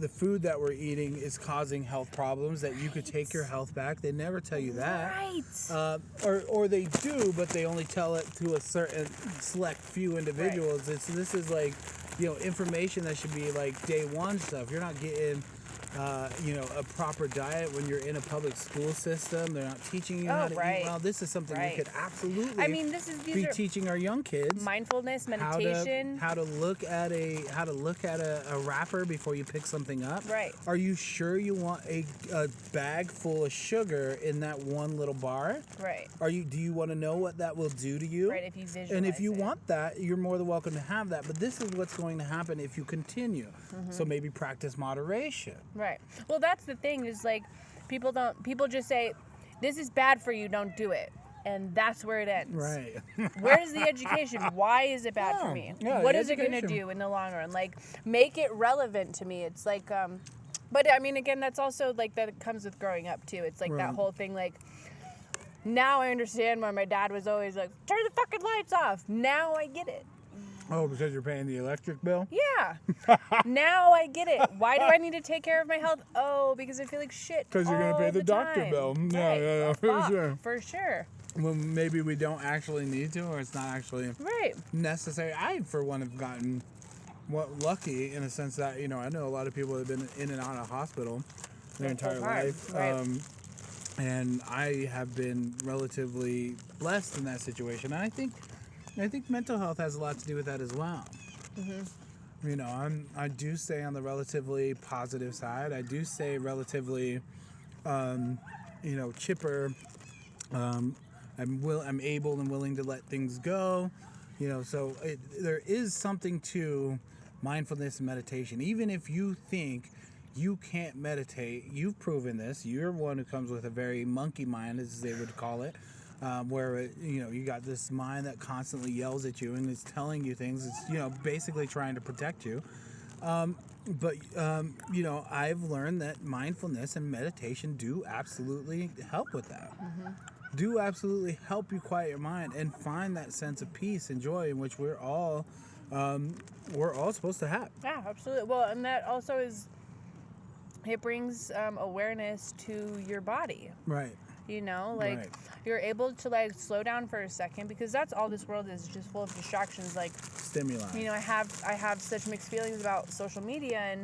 the food that we're eating is causing health problems, that you could take your health back. They never tell you that.
Right.
Or they do, but they only tell it to a certain select few individuals.
Right.
This is like, you know, information that should be like day one stuff. You're not getting, you know, a proper diet when you're in a public school system. They're not teaching you how to eat well. This is something we could absolutely be teaching our young kids.
Mindfulness, meditation.
How to look at a wrapper before you pick something up.
Right.
Are you sure you want a bag full of sugar in that one little bar?
Right.
Do you want to know what that will do to you?
Right, if you visualize
And if you
it.
want that, you're more than welcome to have that. But this is what's going to happen if you continue. So maybe practice moderation.
Right. Well, that's the thing is like people just say, this is bad for you, don't do it. And that's where it ends.
Right.
Where's the education? Why is it bad for me?
Yeah,
what
the
is it going to
education.
do in the long run? Like, make it relevant to me. It's like, but I mean, again, that's also like that comes with growing up too. It's like that whole thing, like, now I understand why my dad was always like, turn the fucking lights off. Now I get it.
Oh, because you're paying the electric bill?
Yeah. Now I get it. Why do I need to take care of my health? Oh, because I feel like shit.
Because you're going to pay the doctor
time.
bill.
Right.
Yeah, for sure.
For sure.
Well, maybe we don't actually need to, or it's not actually necessary. I, for one, have gotten lucky in a sense that, you know, I know a lot of people that have been in and out of hospital their entire life.
Right.
And I have been relatively blessed in that situation. And I think mental health has a lot to do with that as well. You know, I do stay on the relatively positive side. I do stay relatively, you know, chipper. I'm able and willing to let things go. You know, so there is something to mindfulness and meditation. Even if you think you can't meditate, you've proven this. You're one who comes with a very monkey mind, as they would call it, where you know, you got this mind that constantly yells at you and is telling you things. It's, you know, basically trying to protect you. But you know, I've learned that mindfulness and meditation do absolutely help with that. Do absolutely help you quiet your mind and find that sense of peace and joy in which we're all supposed to have.
Yeah, absolutely. Well, and that also is, it brings awareness to your body.
Right.
You know, like
Right.
you're able to like slow down for a second, because that's all this world is, just full of distractions. Like,
Stimuli.
you know, I have such mixed feelings about social media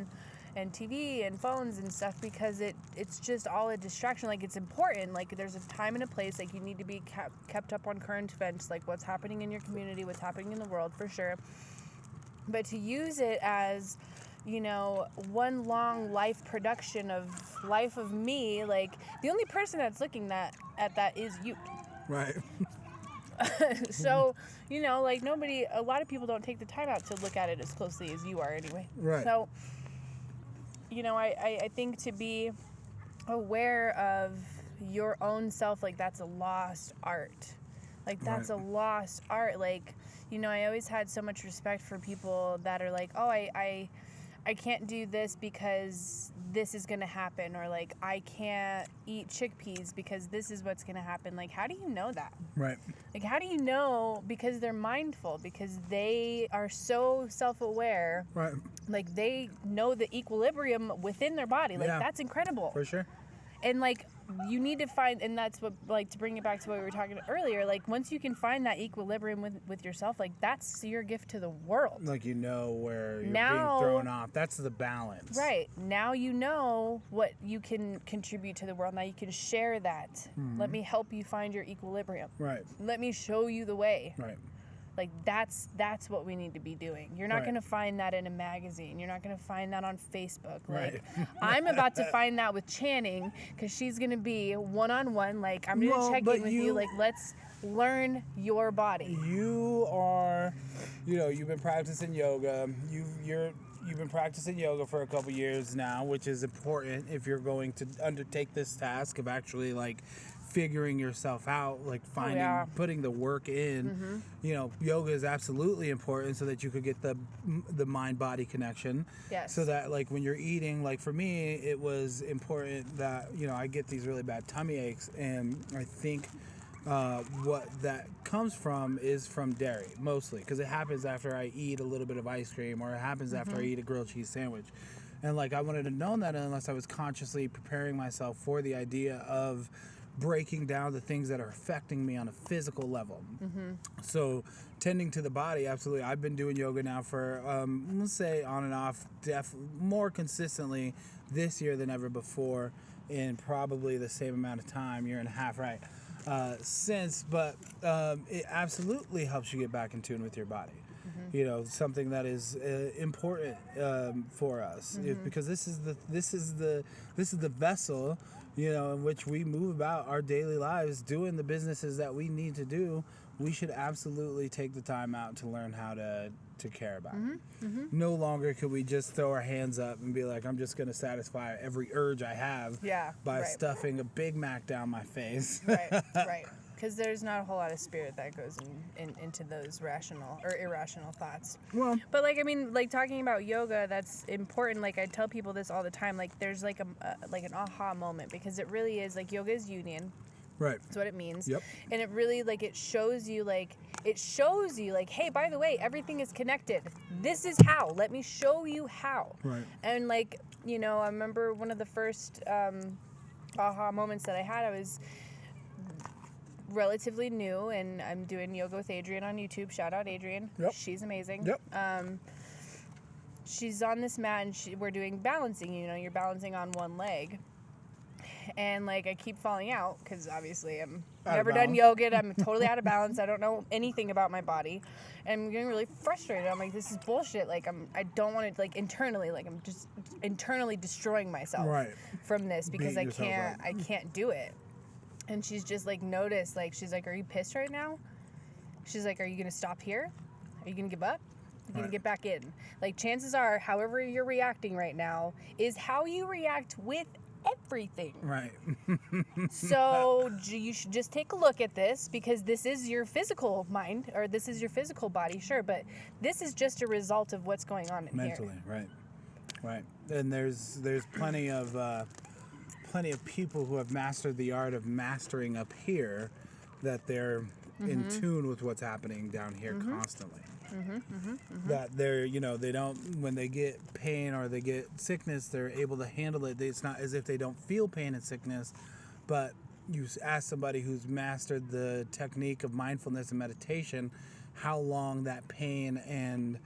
and TV and phones and stuff, because it's just all a distraction. Like, it's important. Like, there's a time and a place. Like, you need to be kept up on current events, like what's happening in your community, what's happening in the world, for sure. But to use it as, you know, one long life production of life of me, like, the only person that's looking at that is you.
Right.
So, you know, like, a lot of people don't take the time out to look at it as closely as you are anyway.
Right.
So, you know, I think to be aware of your own self, like, that's a lost art. Like, that's
Right.
a lost art. Like, you know, I always had so much respect for people that are like, oh, I can't do this because this is going to happen, or like, I can't eat chickpeas because this is what's going to happen. Like, how do you know that?
Right.
Like, how do you know? Because they're mindful, because they are so self-aware.
Right.
Like, they know the equilibrium within their body. Like,
Yeah.
that's incredible.
For sure.
And like, you need to find, and that's what, like, to bring it back to what we were talking earlier, like, once you can find that equilibrium with yourself, like, that's your gift to the world.
Like, you know where you're
Now-
being thrown off. That's the balance.
Right. Now you know what you can contribute to the world. Now you can share that. Let me help you find your equilibrium.
Right.
Let me show you the way.
Right.
Like, that's what we need to be doing. You're not
Right.
going to find that in a magazine. You're not going to find that on Facebook. Like,
Right.
I'm about to find that with Channing, because she's going to be one-on-one. Like, I'm going to
Well,
check
but
in with you. Like, let's learn your body.
You are, you know, you've been practicing yoga. You've been practicing yoga for a couple years now, which is important if you're going to undertake this task of actually, like, figuring yourself out, like finding, putting the work in. You know, yoga is absolutely important so that you could get the mind-body connection.
Yes.
So that, like, when you're eating, like, for me, it was important that, you know, I get these really bad tummy aches, and I think what that comes from is from dairy, mostly, because it happens after I eat a little bit of ice cream, or it happens after I eat a grilled cheese sandwich. And, like, I wouldn't have known that unless I was consciously preparing myself for the idea of breaking down the things that are affecting me on a physical level. So tending to the body, absolutely. I've been doing yoga now for, let's say, on and off, more consistently this year than ever before, in probably the same amount of time, year and a half, right? Since, but it absolutely helps you get back in tune with your body. You know, something that is important for us, because this is the vessel, you know, in which we move about our daily lives, doing the businesses that we need to do. We should absolutely take the time out to learn how to care about it. No longer could we just throw our hands up and be like, I'm just going to satisfy every urge I have by stuffing a Big Mac down my face.
Right. Because there's not a whole lot of spirit that goes into those rational or irrational thoughts.
Well,
but, like, I mean, like, talking about yoga, that's important. Like, I tell people this all the time. Like, there's like an aha moment, because it really is, like, yoga is union.
right.
That's what it means.
Yep.
And it really, like, it shows you, like, hey, by the way, everything is connected. This is how. Let me show you how.
Right.
And, like, you know, I remember one of the first aha moments that I had. I was relatively new, and I'm doing yoga with Adrienne on YouTube. Shout out Adrienne.
Yep.
She's amazing.
Yep.
she's on this mat and we're doing balancing, you know, you're balancing on one leg. And like I keep falling out because obviously I'm never done yoga. I'm totally out of balance. I don't know anything about my body. And I'm getting really frustrated. I'm like, this is bullshit. Like I don't want to, like, internally, like I'm just internally destroying myself from this because I can't do it. And she's just like noticed, like, she's like, are you pissed right now? She's like, are you going to stop here? Are you going to give up? You're going to get back in. Like, chances are, however you're reacting right now is how you react with everything.
Right.
So you should just take a look at this, because this is your physical mind, or this is your physical body, sure, but this is just a result of what's going on in
mentally,
here.
Right. And there's plenty of people who have mastered the art of mastering up here, that they're in tune with what's happening down here constantly. That they're, you know, they don't, when they get pain or they get sickness, they're able to handle it. It's not as if they don't feel pain and sickness, but you ask somebody who's mastered the technique of mindfulness and meditation how long that pain and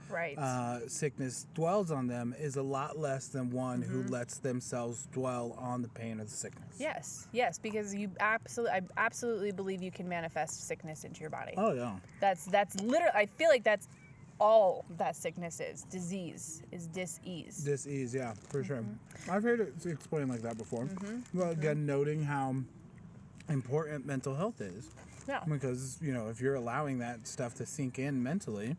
sickness dwells on them is a lot less than one who lets themselves dwell on the pain or the sickness.
Yes, because I absolutely believe you can manifest sickness into your body.
Oh yeah.
That's literally, I feel like that's all that sickness is. Disease is dis-ease.
Dis-ease, yeah, for sure. I've heard it explained like that before. Well, again, noting how important mental health is.
Yeah.
Because, you know, if you're allowing that stuff to sink in mentally,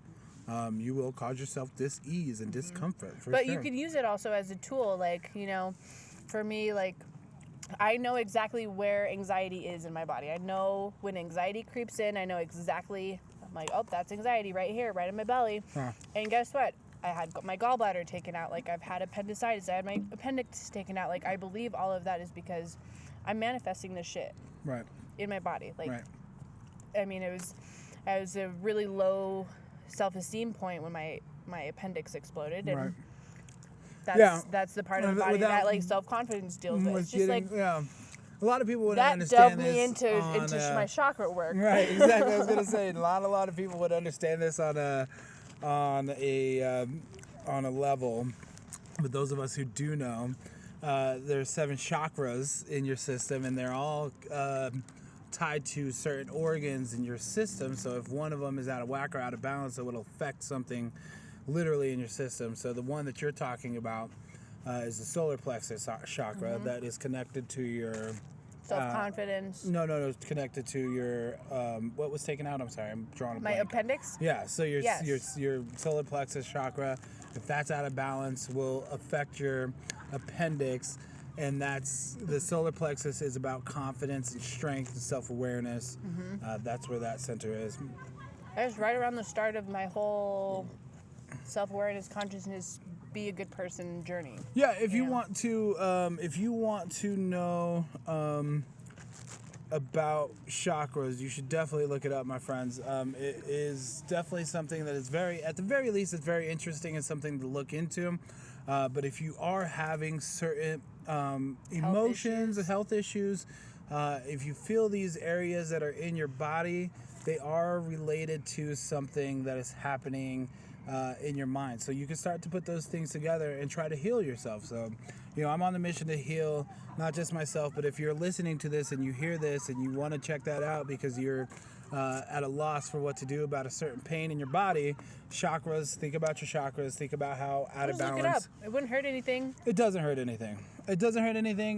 you will cause yourself dis-ease and discomfort, for
but
sure.
you could use it also as a tool. Like, you know, for me, like, I know exactly where anxiety is in my body. I know when anxiety creeps in, I know exactly, I'm like, oh, that's anxiety right here, right in my belly. And guess what? I had my gallbladder taken out. Like, I've had appendicitis. I had my appendix taken out. Like, I believe all of that is because I'm manifesting this shit in my body. Like, I mean, I was a really low self-esteem point when my appendix exploded, and that's the part of the body that, like, self-confidence deals with. It's just like,
a lot of people would
that
understand
delved me into my chakra work.
Right, exactly. I was gonna say a lot of people would understand this on a level, but those of us who do know, there's 7 chakras in your system, and they're all tied to certain organs in your system. So if one of them is out of whack or out of balance, it will affect something literally in your system. So the one that you're talking about is the solar plexus chakra that is connected to your
self-confidence.
No, it's connected to your what was taken out? I'm sorry, I'm drawing a blank.
My appendix?
Yeah, so your solar plexus chakra, if that's out of balance, will affect your appendix. And that's, the solar plexus is about confidence and strength and self-awareness. That's where that center is.
That was right around the start of my whole self-awareness, consciousness, be a good person journey.
Yeah, if you want to know about chakras, you should definitely look it up, my friends. It is definitely something that is at the very least, it's very interesting and something to look into. But if you are having certain emotions, health issues, if you feel these areas that are in your body, they are related to something that is happening in your mind. So you can start to put those things together and try to heal yourself. So, you know, I'm on the mission to heal not just myself, but if you're listening to this and you hear this and you want to check that out because you're at a loss for what to do about a certain pain in your body, chakras, think about your chakras, think about how out of balance.
Look it up. It wouldn't hurt anything.
It doesn't hurt anything.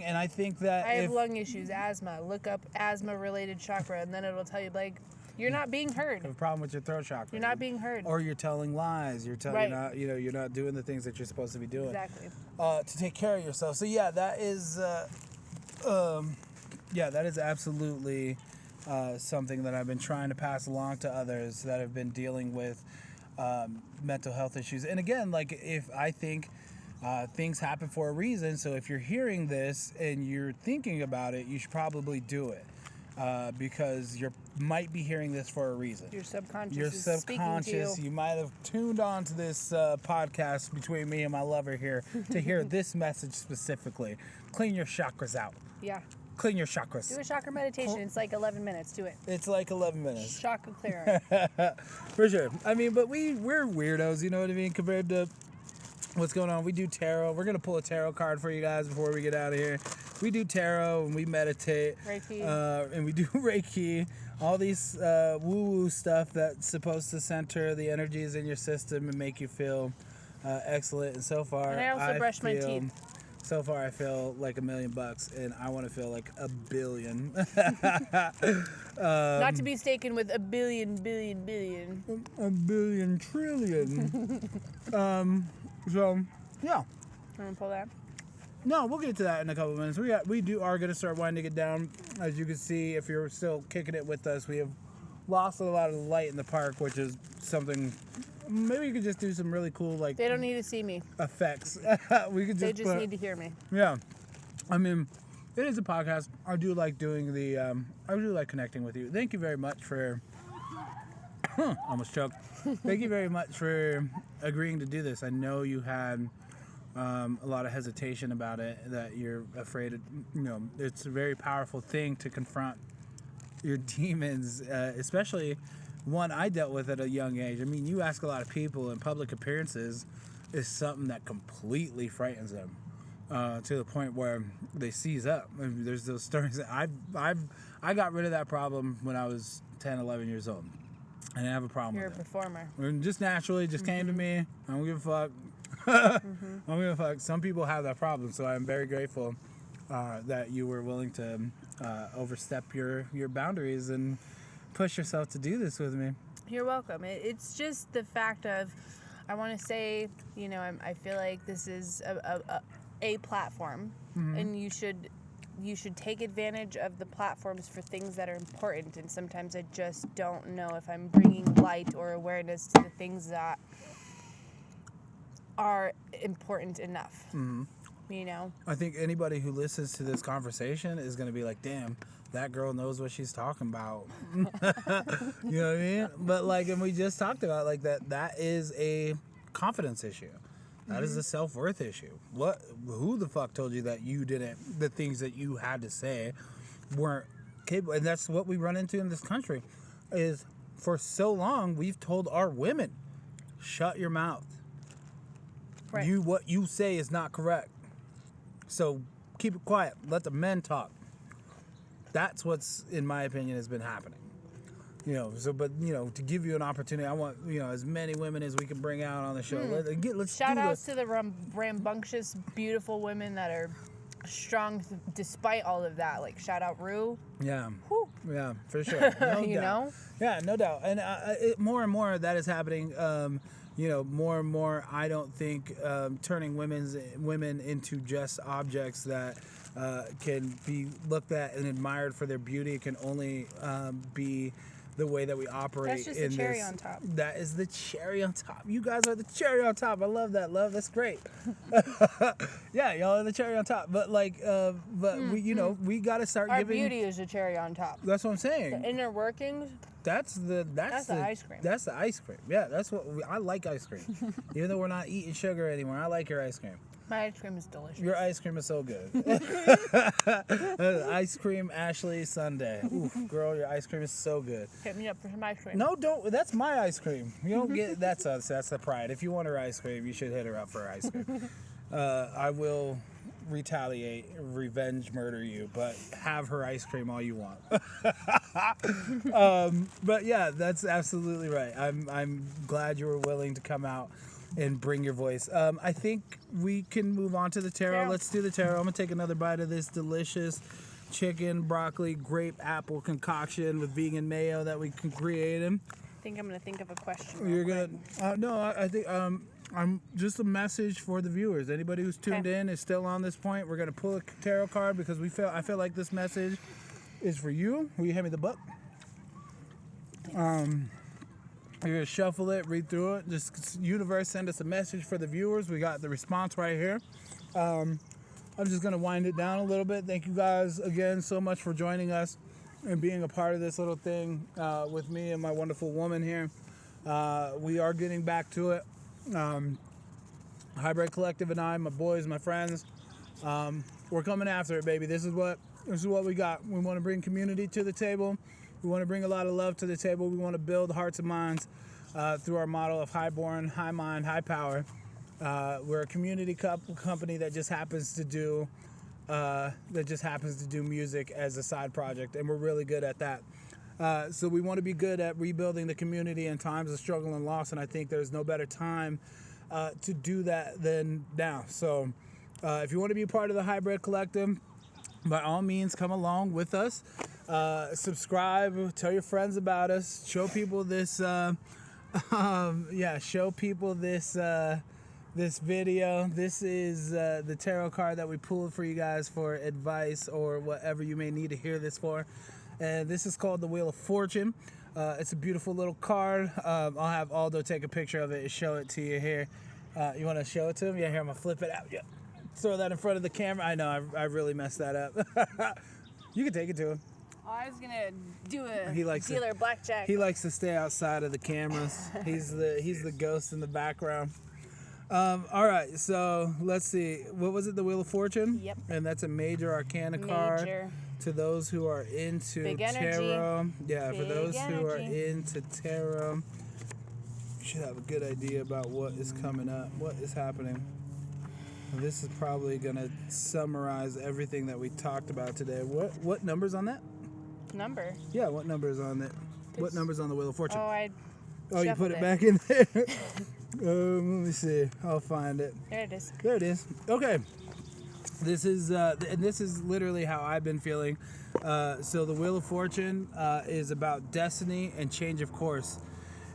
And I think that
I have lung issues, asthma. Look up asthma-related chakra, and then it'll tell you, like, you're not being heard.
You have a problem with your throat chakra.
You're not being heard.
Or you're telling lies. You're not doing the things that you're supposed to be doing.
Exactly.
To take care of yourself. So yeah, that is absolutely something that I've been trying to pass along to others that have been dealing with mental health issues. And again, like, if I think things happen for a reason, so if you're hearing this and you're thinking about it, you should probably do it. Because you might be hearing this for a reason.
Your subconscious is speaking to you.
You might have tuned on to this podcast between me and my lover here to hear this message specifically. Clean your chakras out.
Yeah.
Clean your chakras.
Do a chakra meditation. It's like 11 minutes. Do it.
It's like 11 minutes.
Chakra clearing.
For sure. I mean, but we're weirdos, you know what I mean, compared to What's going on? We do tarot. We're going to pull a tarot card for you guys before we get out of here. We do tarot and we meditate.
Reiki.
And we do Reiki. All these woo-woo stuff that's supposed to center the energies in your system and make you feel excellent. And so far,
And I also brush my teeth.
So far, I feel like $1 million, and I want to feel like $1 billion.
Not to be mistaken with a billion.
A billion trillion. So, yeah.
Want to pull that?
No, we'll get to that in a couple of minutes. We are going to start winding it down. As you can see, if you're still kicking it with us, we have lost a lot of the light in the park, which is something. Maybe you could just do some really cool
They don't need to see me.
effects. We could
They just need to hear me.
Yeah, I mean, it is a podcast. I do like doing the. I do like connecting with you. Thank you very much for. Almost choked. Thank you very much for agreeing to do this. I know you had a lot of hesitation about it. That you're afraid of. It's a very powerful thing to confront your demons, especially one I dealt with at a young age. I mean, you ask a lot of people, and public appearances is something that completely frightens them to the point where they seize up. I mean, there's those stories that I got rid of that problem when I was 10, 11 years old. I didn't have a problem
You're
with
a performer.
it. Just naturally, just came to me. I don't give a fuck. I don't give a fuck. Some people have that problem, so I'm very grateful that you were willing to overstep your boundaries and push yourself to do this with me.
You're welcome. It's just the fact of, I want to say, I feel like this is a platform, and you should take advantage of the platforms for things that are important. And sometimes I just don't know if I'm bringing light or awareness to the things that are important enough.
I think anybody who listens to this conversation is going to be like, damn, that girl knows what she's talking about. You know what I mean? But and we just talked about that is a confidence issue. That is a self-worth issue. Who the fuck told you that the things that you had to say weren't capable? And that's what we run into in this country, is for so long we've told our women, shut your mouth.
Right.
What you say is not correct. So keep it quiet. Let the men talk. That's what's, in my opinion, has been happening. To give you an opportunity, I want, as many women as we can bring out on the show. Let's
Shout outs to the rambunctious, beautiful women that are strong despite all of that. Like, shout out Rue.
Yeah.
Whew.
Yeah, for sure. No
You
doubt.
know?
Yeah, no doubt. And more and more that is happening. More and more, I don't think turning women into just objects that can be looked at and admired for their beauty can only be the way that we operate.
That's just the cherry on top.
That is the cherry on top. You guys are the cherry on top. I love that, love. That's great. Yeah, y'all are the cherry on top. But we got to start
Our
giving.
beauty is the cherry on top.
That's what I'm saying.
The inner workings.
That's the
ice cream.
That's the ice cream. Yeah, that's what I like ice cream. Even though we're not eating sugar anymore, I like your ice cream.
My ice cream is delicious.
Your ice cream is so good. Ice cream Ashely Sundae. Oof, girl, your ice cream is so good.
Hit me up for some ice cream.
No, don't. That's my ice cream. You don't get that's the pride. If you want her ice cream, you should hit her up for her ice cream. I will retaliate, revenge murder you, but have her ice cream all you want. But yeah, that's absolutely right. I'm glad you were willing to come out and bring your voice. I think we can move on to the tarot. Let's do the tarot. I'm gonna take another bite of this delicious chicken, broccoli, grape, apple concoction with vegan mayo that we can create.
I think I'm gonna think of a question.
You're gonna no, I think I'm just a message for the viewers. Anybody who's tuned in is still on this point. We're gonna pull a tarot card because I feel like this message is for you. Will you hand me the book? You're gonna shuffle it, read through it. Just universe, send us a message for the viewers. We got the response right here. I'm just gonna wind it down a little bit. Thank you guys again so much for joining us and being a part of this little thing with me and my wonderful woman here. We are getting back to it. Hybrid Collective and I, my boys, my friends, we're coming after it, baby. This is what we got. We want to bring community to the table. We want to bring a lot of love to the table. We want to build hearts and minds through our model of highborn, high mind, high power. We're a community company that just happens to do music as a side project, and we're really good at that. So we want to be good at rebuilding the community in times of struggle and loss, and I think there's no better time to do that than now. So if you want to be part of the Hybred Collective, by all means, come along with us. Subscribe, tell your friends about us, show people this. Show people this video. This is the tarot card that we pulled for you guys for advice or whatever you may need to hear this for. And this is called the Wheel of Fortune. It's a beautiful little card. I'll have Aldo take a picture of it and show it to you here. You want to show it to him? Yeah, here, I'm going to flip it out. Yeah. Throw that in front of the camera. I know, I really messed that up. You can take it to him.
Oh, I was going to do a
dealer
blackjack.
He likes to stay outside of the cameras. He's the ghost in the background. All right, so let's see. What was it? The Wheel of Fortune?
Yep.
And that's a major arcana card. To those who are into tarot. Yeah, for those who are into tarot, you should have a good idea about what is coming up, what is happening. This is probably going to summarize everything that we talked about today. What number's on that?
Number?
Yeah, what number is on it? What number's on the Wheel of Fortune?
Oh,
you put it back in there? Let me see. I'll find it.
There it is.
There it is. Okay. This is and this is literally how I've been feeling. So the Wheel of Fortune is about destiny and change of course.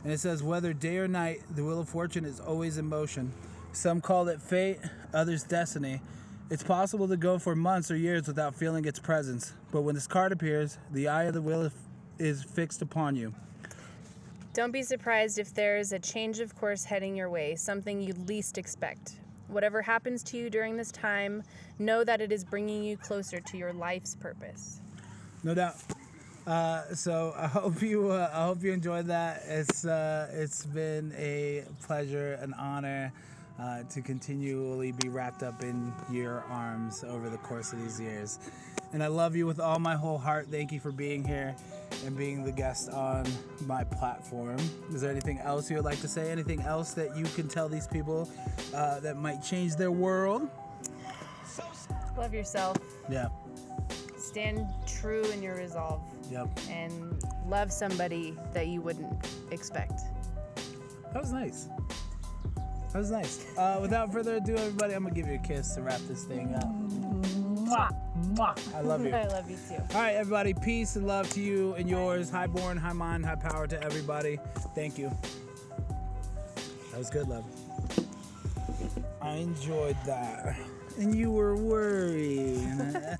And it says, whether day or night, the Wheel of Fortune is always in motion. Some call it fate, others destiny. It's possible to go for months or years without feeling its presence. But when this card appears, the eye of the wheel is fixed upon you.
Don't be surprised if there's a change of course heading your way, something you least expect. Whatever happens to you during this time, know that it is bringing you closer to your life's purpose.
No doubt. So I hope you enjoyed that. It's been a pleasure, an honor to continually be wrapped up in your arms over the course of these years. And I love you with all my whole heart. Thank you for being here and being the guest on my platform. Is there anything else you would like to say? Anything else that you can tell these people that might change their world?
Love yourself.
Yeah.
Stand true in your resolve.
Yep.
And love somebody that you wouldn't expect.
That was nice. That was nice. Without further ado, everybody, I'm going to give you a kiss to wrap this thing up. Mwah, mwah. I love you.
I love you too.
All right, everybody. Peace and love to you and yours. High born, high mind, high power to everybody. Thank you. That was good, love. I enjoyed that. And you were worried.